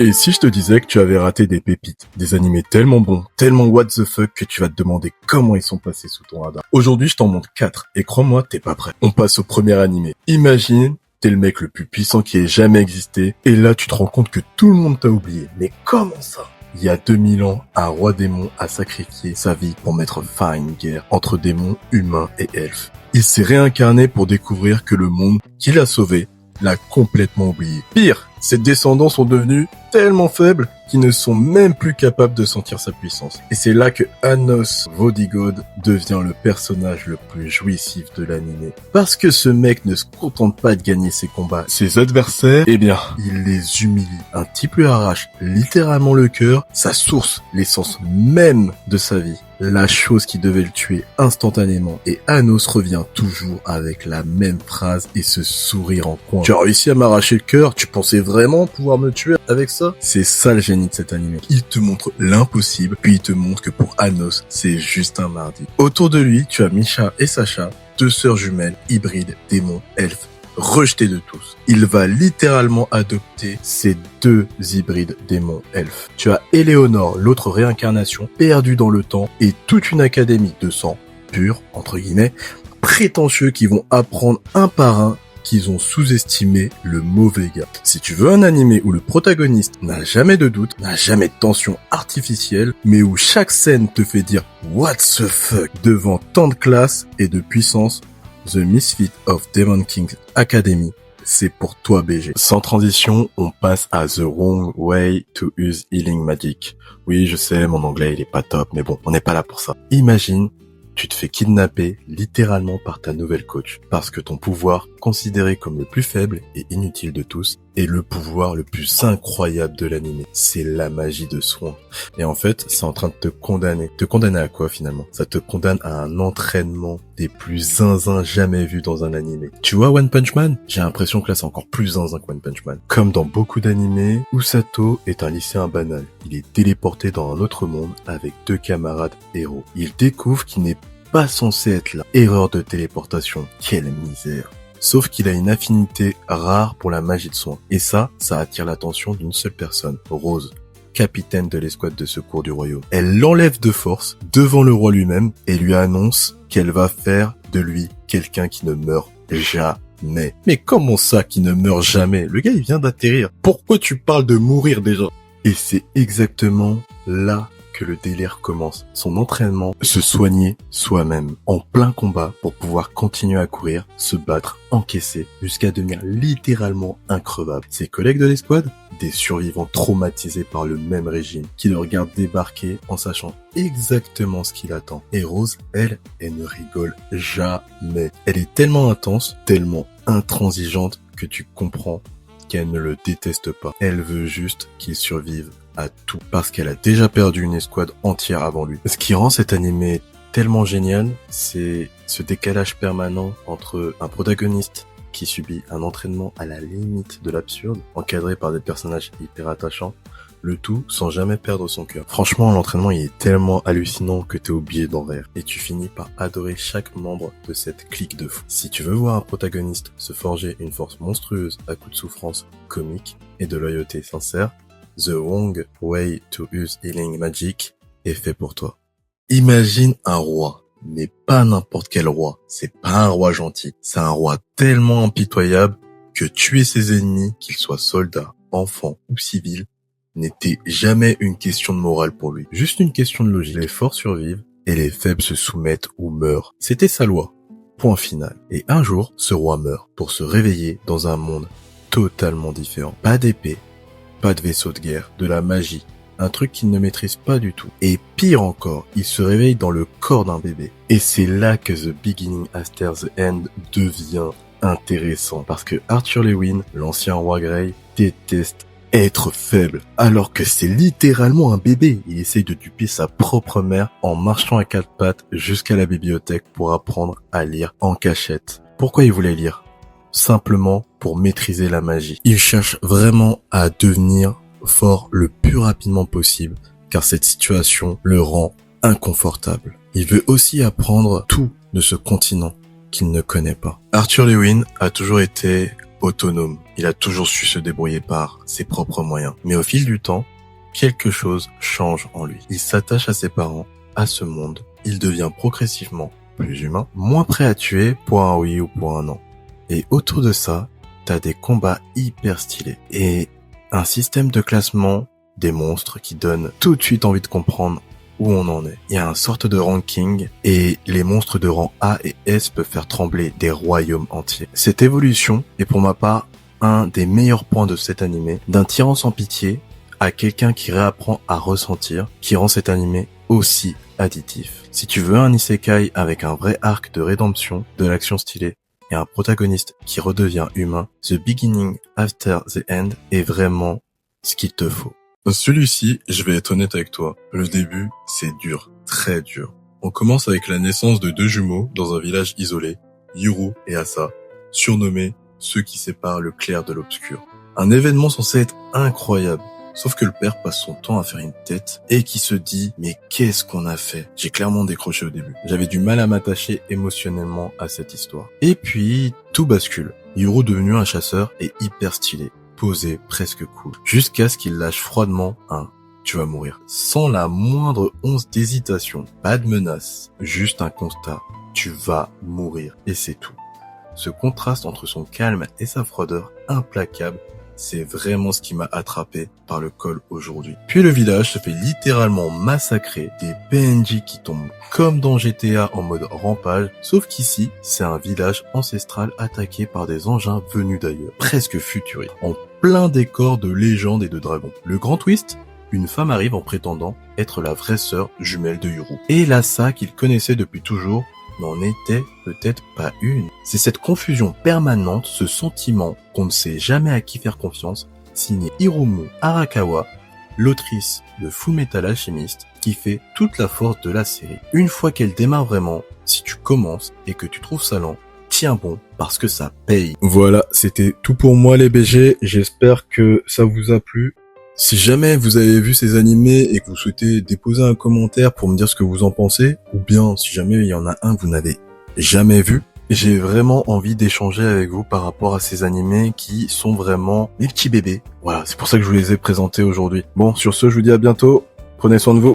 Et si je te disais que tu avais raté des pépites, des animés tellement bons, tellement what the fuck que tu vas te demander comment ils sont passés sous ton radar. Aujourd'hui, je t'en montre 4 et crois-moi, t'es pas prêt. On passe au premier animé. Imagine, t'es le mec le plus puissant qui ait jamais existé et là tu te rends compte que tout le monde t'a oublié. Mais comment ça? Il y a 2000 ans, un roi démon a sacrifié sa vie pour mettre fin à une guerre entre démons, humains et elfes. Il s'est réincarné pour découvrir que le monde qu'il a sauvé l'a complètement oublié. Pire, ses descendants sont devenus tellement faibles qu'ils ne sont même plus capables de sentir sa puissance. Et c'est là que Anos Vodigod devient le personnage le plus jouissif de l'anime. Parce que ce mec ne se contente pas de gagner ses combats. Ses adversaires, eh bien, il les humilie. Un type lui arrache littéralement le cœur, sa source, l'essence même de sa vie. La chose qui devait le tuer instantanément. Et Anos revient toujours avec la même phrase et ce sourire en coin. Tu as réussi à m'arracher le cœur, tu pensais vraiment pouvoir me tuer avec ça? C'est ça le génie de cet anime. Il te montre l'impossible, puis il te montre que pour Anos, c'est juste un mardi. Autour de lui, tu as Misha et Sacha, deux sœurs jumelles, hybrides, démons, elfes, rejetées de tous. Il va littéralement adopter ces deux hybrides démons elfes. Tu as Éléonore, l'autre réincarnation, perdue dans le temps, et toute une académie de sang pur, entre guillemets, prétentieux qui vont apprendre un par un qu'ils ont sous-estimé le mauvais gars. Si tu veux un animé où le protagoniste n'a jamais de doute, n'a jamais de tension artificielle, mais où chaque scène te fait dire « What the fuck ?» devant tant de classe et de puissance, The Misfit of Demon King Academy, c'est pour toi BG. Sans transition, on passe à The Wrong Way to Use Healing Magic. Oui, je sais, mon anglais il est pas top, mais bon, on n'est pas là pour ça. Imagine, tu te fais kidnapper littéralement par ta nouvelle coach, parce que ton pouvoir, considéré comme le plus faible et inutile de tous, est le pouvoir le plus incroyable de l'anime. C'est la magie de soin. Et en fait, c'est en train de te condamner. Te condamner à quoi finalement? Ça te condamne à un entraînement des plus zinzins jamais vus dans un anime. Tu vois One Punch Man? J'ai l'impression que là c'est encore plus zinzin que One Punch Man. Comme dans beaucoup d'animés, Usato est un lycéen banal. Il est téléporté dans un autre monde avec deux camarades héros. Il découvre qu'il n'est pas censé être là. Erreur de téléportation. Quelle misère. Sauf qu'il a une affinité rare pour la magie de soin. Et ça attire l'attention d'une seule personne, Rose, capitaine de l'escouade de secours du royaume. Elle l'enlève de force devant le roi lui-même et lui annonce qu'elle va faire de lui quelqu'un qui ne meurt jamais. Mais comment ça qui ne meurt jamais? Le gars il vient d'atterrir. Pourquoi tu parles de mourir déjà? Et c'est exactement là que le délire commence. Son entraînement, se soigner soi-même en plein combat pour pouvoir continuer à courir, se battre, encaisser, jusqu'à devenir littéralement increvable. Ses collègues de l'escouade, des survivants traumatisés par le même régime, qui le regardent débarquer en sachant exactement ce qu'il attend. Et Rose, elle ne rigole jamais. Elle est tellement intense, tellement intransigeante que tu comprends qu'elle ne le déteste pas. Elle veut juste qu'il survive à tout, parce qu'elle a déjà perdu une escouade entière avant lui. Ce qui rend cet animé tellement génial, c'est ce décalage permanent entre un protagoniste qui subit un entraînement à la limite de l'absurde, encadré par des personnages hyper attachants, le tout sans jamais perdre son cœur. Franchement, l'entraînement il est tellement hallucinant que t'es oublié d'en rire, et tu finis par adorer chaque membre de cette clique de fou. Si tu veux voir un protagoniste se forger une force monstrueuse à coups de souffrance comique et de loyauté sincère, The Wrong Way to Use Healing Magic est fait pour toi. Imagine un roi, mais pas n'importe quel roi. C'est pas un roi gentil. C'est un roi tellement impitoyable que tuer ses ennemis, qu'ils soient soldats, enfants ou civils, n'était jamais une question de morale pour lui. Juste une question de logique. Les forts survivent et les faibles se soumettent ou meurent. C'était sa loi. Point final. Et un jour, ce roi meurt pour se réveiller dans un monde totalement différent. Pas d'épée, pas de vaisseau de guerre, de la magie, un truc qu'il ne maîtrise pas du tout. Et pire encore, il se réveille dans le corps d'un bébé. Et c'est là que The Beginning After the End devient intéressant. Parce que Arthur Lewin, l'ancien roi Grey, déteste être faible. Alors que c'est littéralement un bébé. Il essaye de duper sa propre mère en marchant à quatre pattes jusqu'à la bibliothèque pour apprendre à lire en cachette. Pourquoi il voulait lire? Simplement pour maîtriser la magie. Il cherche vraiment à devenir fort le plus rapidement possible, car cette situation le rend inconfortable. Il veut aussi apprendre tout de ce continent qu'il ne connaît pas. Arthur Lewin a toujours été autonome. Il a toujours su se débrouiller par ses propres moyens. Mais au fil du temps, quelque chose change en lui. Il s'attache à ses parents, à ce monde. Il devient progressivement plus humain, moins prêt à tuer pour un oui ou pour un non. Et autour de ça, t'as des combats hyper stylés. Et un système de classement des monstres qui donne tout de suite envie de comprendre où on en est. Il y a une sorte de ranking et les monstres de rang A et S peuvent faire trembler des royaumes entiers. Cette évolution est pour ma part un des meilleurs points de cet animé, d'un tyran sans pitié à quelqu'un qui réapprend à ressentir, qui rend cet animé aussi additif. Si tu veux un isekai avec un vrai arc de rédemption, de l'action stylée et un protagoniste qui redevient humain, The Beginning After the End est vraiment ce qu'il te faut. Celui-ci, je vais être honnête avec toi, le début, c'est dur, très dur. On commence avec la naissance de deux jumeaux dans un village isolé, Yuru et Asa, surnommés ceux qui séparent le clair de l'obscur. Un événement censé être incroyable, sauf que le père passe son temps à faire une tête et qui se dit « Mais qu'est-ce qu'on a fait ?» J'ai clairement décroché au début. J'avais du mal à m'attacher émotionnellement à cette histoire. Et puis, tout bascule. Yuru devenu un chasseur est hyper stylé. Posé, presque cool, jusqu'à ce qu'il lâche froidement un « tu vas mourir ». Sans la moindre once d'hésitation, pas de menace, juste un constat « tu vas mourir » et c'est tout. Ce contraste entre son calme et sa froideur implacable, c'est vraiment ce qui m'a attrapé par le col aujourd'hui. Puis le village se fait littéralement massacrer, des PNJ qui tombent comme dans GTA en mode rampage, sauf qu'ici, c'est un village ancestral attaqué par des engins venus d'ailleurs, presque futuristes, en plein décor de légendes et de dragons. Le grand twist, une femme arrive en prétendant être la vraie sœur jumelle de Yuru. Et l'Asa qu'il connaissait depuis toujours n'en était peut-être pas une. C'est cette confusion permanente, ce sentiment qu'on ne sait jamais à qui faire confiance, signé Hiromu Arakawa, l'autrice de Fullmetal Alchemist, qui fait toute la force de la série. Une fois qu'elle démarre vraiment, si tu commences et que tu trouves ça lent, tiens bon, parce que ça paye. Voilà, c'était tout pour moi les BG, j'espère que ça vous a plu. Si jamais vous avez vu ces animés et que vous souhaitez déposer un commentaire pour me dire ce que vous en pensez, ou bien si jamais il y en a un que vous n'avez jamais vu, j'ai vraiment envie d'échanger avec vous par rapport à ces animés qui sont vraiment mes petits bébés. Voilà, c'est pour ça que je vous les ai présentés aujourd'hui. Bon, sur ce, je vous dis à bientôt, prenez soin de vous.